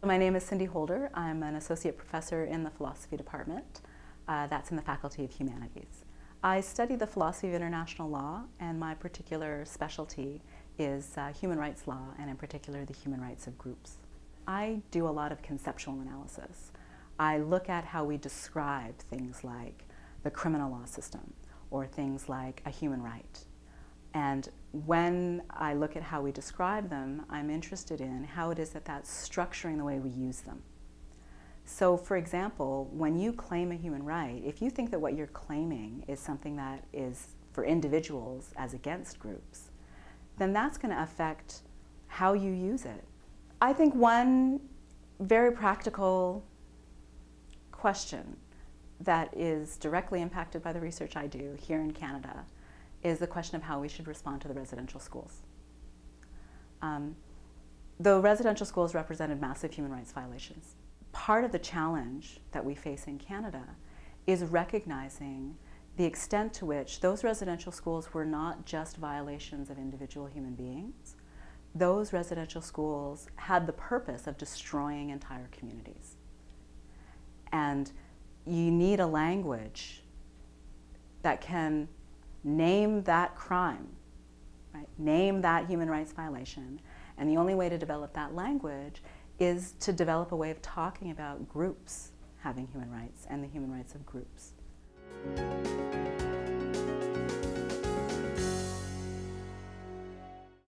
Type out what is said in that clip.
My name is Cindy Holder. I'm an associate professor in the philosophy department. That's in the Faculty of Humanities. I study the philosophy of international law, and my particular specialty is human rights law, and in particular the human rights of groups. I do a lot of conceptual analysis. I look at how we describe things like the criminal law system or things like a human right. And when I look at how we describe them, I'm interested in how it is that that's structuring the way we use them. So, for example, when you claim a human right, if you think that what you're claiming is something that is for individuals as against groups, then that's going to affect how you use it. I think one very practical question that is directly impacted by the research I do here in Canada is the question of how we should respond to the residential schools. The residential schools represented massive human rights violations. Part of the challenge that we face in Canada is recognizing the extent to which those residential schools were not just violations of individual human beings. Those residential schools had the purpose of destroying entire communities. And you need a language that can name that crime, right? Name that human rights violation. And the only way to develop that language is to develop a way of talking about groups having human rights and the human rights of groups.